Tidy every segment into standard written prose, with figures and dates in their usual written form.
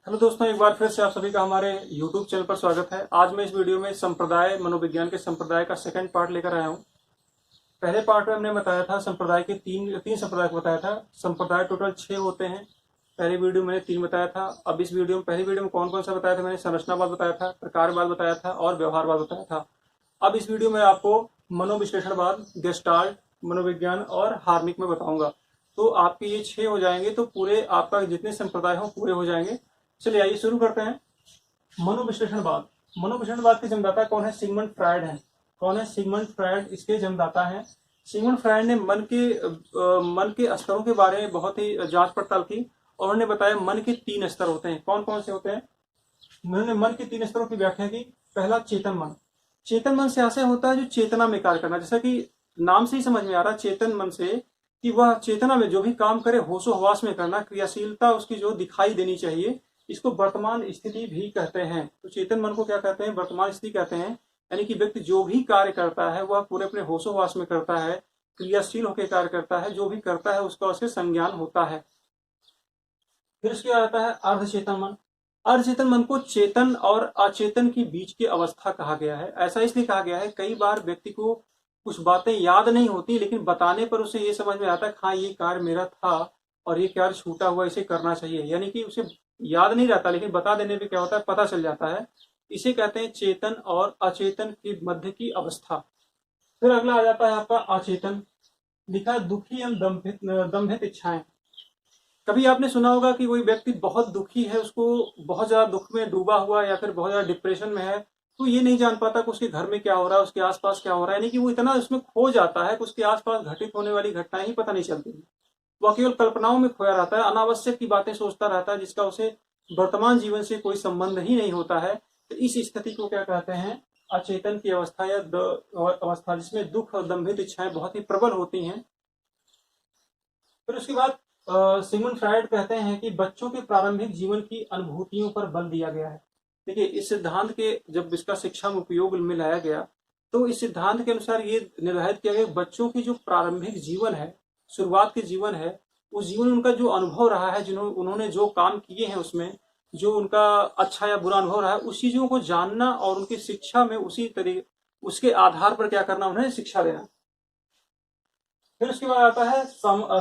Hello दोस्तों, एक बार फिर से आप सभी का हमारे YouTube चैनल पर स्वागत है। आज मैं इस वीडियो में संप्रदाय मनोविज्ञान के संप्रदाय का सेकंड पार्ट लेकर आया हूँ। पहले पार्ट में हमने बताया था संप्रदाय के तीन संप्रदाय को बताया था। संप्रदाय टोटल 6 होते हैं। पहले वीडियो में मैंने 3 बताया था। अब इस वीडियो में पहली वीडियो में कौन कौन सा बताया था, मैंने संरचनावाद बताया था, प्रकारवाद बताया था और व्यवहारवाद बताया था। अब इस वीडियो में आपको मनोविश्लेषणवाद, गेस्टाल्ट, मनोविज्ञान और हार्मिक में बताऊंगा। तो आपके ये 6 हो जाएंगे, तो पूरे आपका जितने संप्रदाय हो पूरे हो जाएंगे। चलिए आइए शुरू करते हैं। मनोविश्लेषणवाद। मनोविश्लेषणवाद के जन्मदाता कौन है? सिगमंड फ्रायड है। कौन है? सिगमंड फ्रायड इसके जन्मदाता हैं। सिगमंड फ्रायड ने मन के स्तरों के बारे में बहुत ही जांच पड़ताल की और उन्होंने बताया मन के 3 स्तर होते हैं। कौन कौन से होते हैं? उन्होंने मन के 3 स्तरों की व्याख्या की। पहला चेतन मन। चेतन मन से ऐसे होता है जो चेतना में कार्य करना, जैसा कि नाम से ही समझ में आ रहा है चेतन मन से कि वह चेतना में जो भी काम करे होशो हवास में करना, क्रियाशीलता उसकी जो दिखाई देनी चाहिए, इसको वर्तमान स्थिति भी कहते हैं। तो चेतन मन को क्या कहते हैं? वर्तमान स्थिति कहते हैं। यानी कि व्यक्ति जो भी कार्य करता है वह पूरे अपने होशोहवास में करता है, क्रियाशील होकर कार्य करता है, जो भी करता है उसका उसके संज्ञान होता है। फिर उसके आता है अर्धचेतन मन। अर्धचेतन मन को चेतन और अचेतन के बीच की अवस्था कहा गया है। ऐसा इसलिए कहा गया है, कई बार व्यक्ति को कुछ बातें याद नहीं होती, लेकिन बताने पर उसे ये समझ में आता है हाँ ये कार्य मेरा था और ये कार्य छूटा हुआ, इसे करना चाहिए। यानी कि उसे याद नहीं रहता, लेकिन बता देने पे क्या होता है, पता चल जाता है। इसे कहते हैं चेतन और अचेतन के मध्य की अवस्था। फिर अगला आ जाता है आपका अचेतन। लिखा दुखी एवं दंभित इच्छाएं। कभी आपने सुना होगा कि कोई व्यक्ति बहुत दुखी है, उसको बहुत ज्यादा दुख में डूबा हुआ या फिर बहुत ज्यादा डिप्रेशन में है, तो ये नहीं जान पाता कि उसके घर में क्या हो रहा है, उसके आसपास क्या हो रहा है। यानी कि वो इतना उसमें खो जाता है कि उसके आसपास घटित होने वाली घटनाएं ही पता नहीं चलती। वह केवल कल्पनाओं में खोया रहता है, अनावश्यक की बातें सोचता रहता है, जिसका उसे वर्तमान जीवन से कोई संबंध ही नहीं होता है। तो इस स्थिति को क्या कहते हैं? अचेतन की अवस्था या अवस्था, जिसमें दुख और दंभित इच्छाएं बहुत ही प्रबल होती हैं। फिर उसके बाद सिगमंड फ्रायड कहते हैं कि बच्चों के प्रारंभिक जीवन की अनुभूतियों पर बल दिया गया है। देखिए, इस सिद्धांत के जब इसका शिक्षा में उपयोग में लाया गया, तो इस सिद्धांत के अनुसार ये निर्धारित किया गया बच्चों की जो प्रारंभिक जीवन है, शुरुआत के जीवन है, उस जीवन में उनका जो अनुभव रहा है, उन्होंने जो काम किए हैं, उसमें जो उनका अच्छा या बुरा अनुभव रहा है, उस चीजों को जानना और उनकी शिक्षा में उसी तरीके उसके आधार पर क्या करना, उन्हें शिक्षा देना। फिर उसके बाद आता है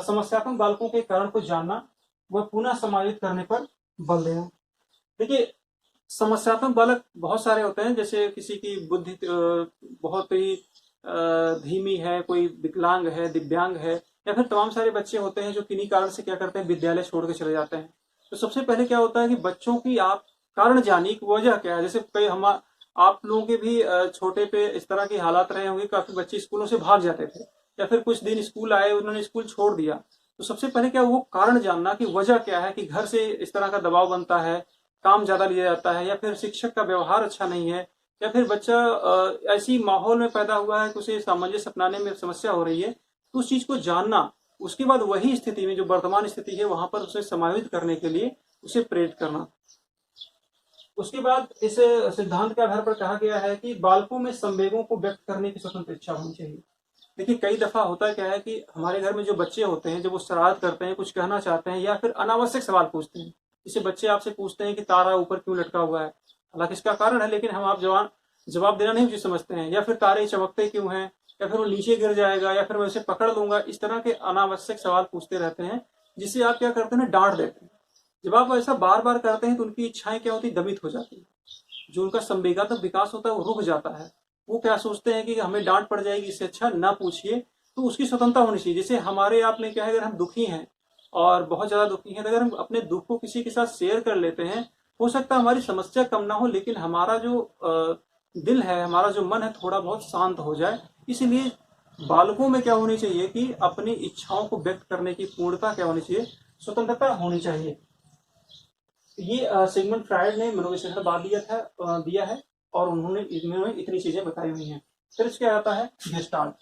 समस्यात्मक बालकों के कारण को जानना व पुनः समायोजित करने पर बल देना। देखिए, समस्यात्मक बालक बहुत सारे होते हैं। जैसे किसी की बुद्धि बहुत ही धीमी है, कोई विकलांग है, दिव्यांग है, या फिर तमाम सारे बच्चे होते हैं जो किन्हीं कारण से क्या करते हैं, विद्यालय छोड़ के चले जाते हैं। तो सबसे पहले क्या होता है कि बच्चों की आप कारण जानिए कि वजह क्या है। जैसे कई हम आप लोगों के भी छोटे पे इस तरह की हालात रहे होंगे, काफी बच्चे स्कूलों से भाग जाते थे या फिर कुछ दिन स्कूल आए, उन्होंने स्कूल छोड़ दिया। तो सबसे पहले क्या, वो कारण जानना कि वजह क्या है, कि घर से इस तरह का दबाव बनता है, काम ज्यादा लिया जाता है, या फिर शिक्षक का व्यवहार अच्छा नहीं है, या फिर बच्चा ऐसी माहौल में पैदा हुआ है कि उसे सामंजस्य अपनाने में समस्या हो रही है। तो उस चीज को जानना, उसके बाद वही स्थिति में जो वर्तमान स्थिति है वहां पर उसे समायोजित करने के लिए उसे प्रेरित करना। उसके बाद इस सिद्धांत के आधार पर कहा गया है कि बालकों में संवेगों को व्यक्त करने की स्वतंत्र इच्छा होनी चाहिए। देखिए, कई दफा होता है क्या है कि हमारे घर में जो बच्चे होते हैं, जब वो शरारत करते हैं, कुछ कहना चाहते हैं या फिर अनावश्यक सवाल पूछते हैं। जैसे बच्चे आपसे पूछते हैं कि तारा ऊपर क्यों लटका हुआ है, हालांकि इसका कारण है, लेकिन हम आप जवाब देना नहीं उचित समझते हैं। या फिर तारे चमकते क्यों हैं, या फिर वो नीचे गिर जाएगा, या फिर मैं उसे पकड़ लूंगा। इस तरह के अनावश्यक सवाल पूछते रहते हैं, जिससे आप क्या करते हैं, डांट देते हैं। जब आप ऐसा बार बार करते हैं तो उनकी इच्छाएं क्या होती, दमित हो जाती है। जो उनका संवेगात्मक विकास होता है वो रुक जाता है। वो क्या सोचते हैं कि हमें डांट पड़ जाएगी, इससे अच्छा ना पूछिए। तो उसकी स्वतंत्रता होनी चाहिए। जैसे हमारे आप में क्या है, अगर हम दुखी हैं और बहुत ज्यादा दुखी हैं, तो अगर हम अपने दुख को किसी के साथ शेयर कर लेते हैं, हो सकता है हमारी समस्या कम ना हो, लेकिन हमारा जो दिल है, हमारा जो मन है, थोड़ा बहुत शांत हो जाए। इसलिए बालकों में क्या होनी चाहिए कि अपनी इच्छाओं को व्यक्त करने की पूर्णता क्या होनी चाहिए, स्वतंत्रता होनी चाहिए। ये सिगमंड फ्रायड ने मनोविश्लेषण दिया है और उन्होंने इतनी चीजें बताई हुई हैं। फिर इसके आता है गेस्टाल्ट।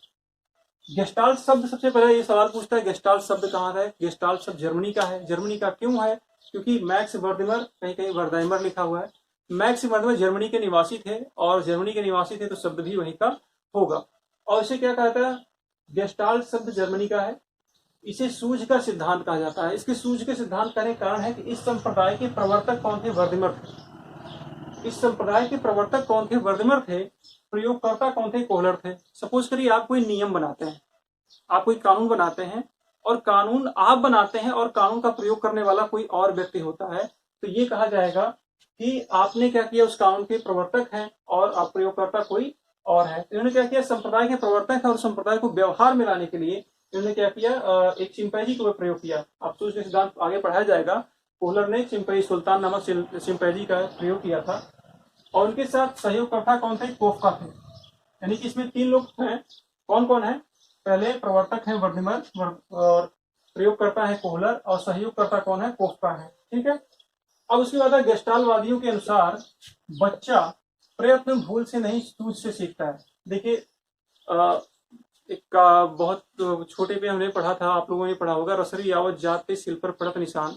गेस्टाल्ट शब्द, सबसे पहले ये सवाल पूछता है गेस्टाल्ट शब्द कहाँ का है। गेस्टाल्ट शब्द जर्मनी का है। जर्मनी का क्यों है? क्योंकि मैक्स वर्दिमर, कहीं कहीं वर्दाइमर लिखा हुआ है, मैक्स वर्दिमर जर्मनी के निवासी थे, और जर्मनी के निवासी थे तो शब्द भी वहीं का होगा। और इसे क्या कहता है? गेस्टाल्ट शब्द जर्मनी का है। इसे सूझ का सिद्धांत कहा जाता है। इसके सूझ के सिद्धांत का कारण है कि इस संप्रदाय के प्रवर्तक कौन थे? वर्धिमर थे। इस संप्रदाय के प्रवर्तक कौन थे? वर्धिमर थे। प्रयोगकर्ता कौन थे? कोहलर थे। सपोज करिए आप कोई नियम बनाते हैं, आप कोई कानून बनाते हैं, और कानून आप बनाते हैं और कानून का प्रयोग करने वाला कोई और व्यक्ति होता है, तो ये कहा जाएगा कि आपने क्या किया, उस कानून के प्रवर्तक हैं और आप प्रयोगकर्ता कोई और है। इन्होंने क्या किया, संप्रदाय के प्रवर्तक है और संप्रदाय को व्यवहार में लाने के लिए इन्होंने क्या किया, एक चिंपैंजी को प्रयोग किया। आप सूझ के सिद्धांत आगे पढ़ाया जाएगा। कोहलर ने चिंपैंजी, सुल्तान नामक चिंपैंजी का प्रयोग किया था, और उनके साथ सहयोगकर्ता कौन थे? कोफका थे। यानी कि इसमें 3 लोग हैं। कौन कौन है? पहले प्रवर्तक है वर्धिमर, और प्रयोगकर्ता है कोहलर, और सहयोगकर्ता कौन है? कोफका है। ठीक है। अब उसके बाद गेस्टाल्टवादियों के अनुसार बच्चा प्रयत्न भूल से नहीं सूझ से सीखता है। देखिए एक बहुत छोटे पे हमने पढ़ा था, आप लोगों ने पढ़ा होगा, रसरी यावत जात पे सिल पर पड़त निशान।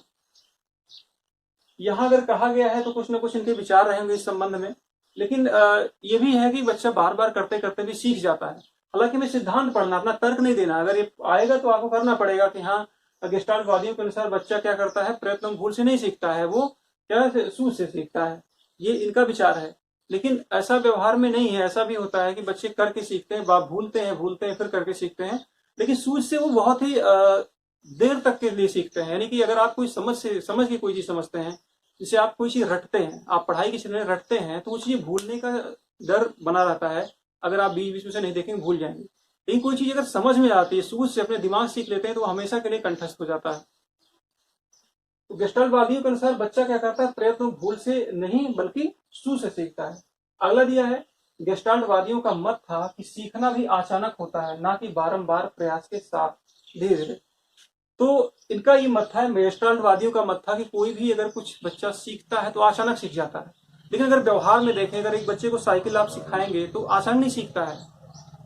यहाँ अगर कहा गया है तो कुछ न कुछ इनके विचार रहेंगे इस संबंध में, लेकिन ये भी है कि बच्चा बार बार करते करते भी सीख जाता है। हालांकि मैं सिद्धांत पढ़ना, अपना तर्क नहीं देना। अगर ये आएगा तो आपको करना पड़ेगा कि हाँ, गेस्टाल्टवादियों के अनुसार बच्चा क्या करता है, प्रयत्न भूल से नहीं सीखता है, वो क्या सूझ से सीखता है। ये इनका विचार है। लेकिन ऐसा व्यवहार में नहीं है। ऐसा भी होता है कि बच्चे करके सीखते हैं, भूलते हैं फिर करके सीखते हैं, लेकिन सूझ से वो बहुत ही देर तक के लिए सीखते हैं। यानी कि अगर आप कोई समझ के कोई चीज समझते हैं, जैसे आप कोई चीज रटते हैं, आप पढ़ाई की क्षेत्र में रटते हैं, तो वो चीज भूलने का डर बना रहता है। अगर आप बीच बीच में से नहीं देखेंगे भूल जाएंगे। लेकिन कोई चीज अगर समझ में आती है, सूझ से अपने दिमाग सीख लेते हैं, तो वो हमेशा के लिए कंठस्थ हो जाता है। तो गेस्टाल्टवादियों के अनुसार बच्चा क्या करता है, प्रयत्न भूल से नहीं बल्कि सूझ से सीखता है। अगला दिया है, गेस्टाल्टवादियों का मत था कि सीखना भी अचानक होता है, ना कि बारंबार प्रयास के साथ धीरे धीरे। तो इनका ये मत था, गेस्टाल्टवादियों का मत था कि कोई भी अगर कुछ बच्चा सीखता है तो अचानक सीख जाता है। लेकिन अगर व्यवहार में देखें, अगर एक बच्चे को साइकिल आप सिखाएंगे तो आसान नहीं सीखता है।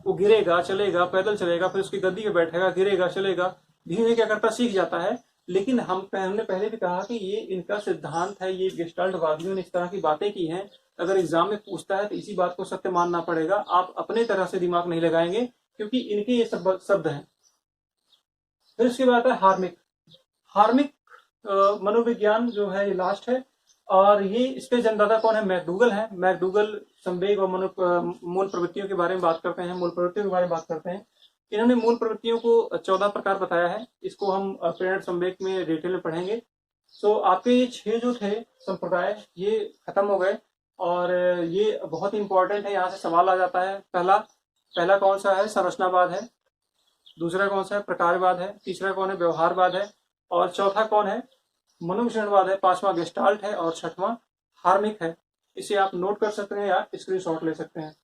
वो गिरेगा, चलेगा, पैदल चलेगा, फिर उसकी गद्दी पे बैठेगा, गिरेगा, चलेगा, धीरे धीरे क्या करता, सीख जाता है। लेकिन हमने पहले भी कहा कि ये इनका सिद्धांत है, ये गेस्टाल्टवादियों ने इस तरह की बातें की हैं। अगर एग्जाम में पूछता है तो इसी बात को सत्य मानना पड़ेगा। आप अपने तरह से दिमाग नहीं लगाएंगे, क्योंकि इनके ये सब शब्द हैं। फिर उसके बाद है हार्मिक। हार्मिक मनोविज्ञान जो है ये लास्ट है, और ये इसके जन्मदाता कौन है? मैकडूगल है। मैकडूगल संवेग और मूल प्रवृत्तियों के बारे में बात करते हैं, मूल प्रवृत्तियों के बारे में बात करते हैं। इन्होंने मूल प्रवृत्तियों को 14 प्रकार बताया है। इसको हम प्रेरणा संवेग में डिटेल में पढ़ेंगे। सो आपके ये 6 जो थे संप्रदाय, ये खत्म हो गए, और ये बहुत ही इंपॉर्टेंट है। यहाँ से सवाल आ जाता है। पहला कौन सा है? संरचनावाद है। दूसरा कौन सा है? प्रकारवाद है। तीसरा कौन है? व्यवहारवाद है। और चौथा कौन है? मनोविश्लेषणवाद है। पांचवा गेस्टाल्ट है, और छठवां हार्मिक है। इसे आप नोट कर सकते हैं या स्क्रीनशॉट ले सकते हैं।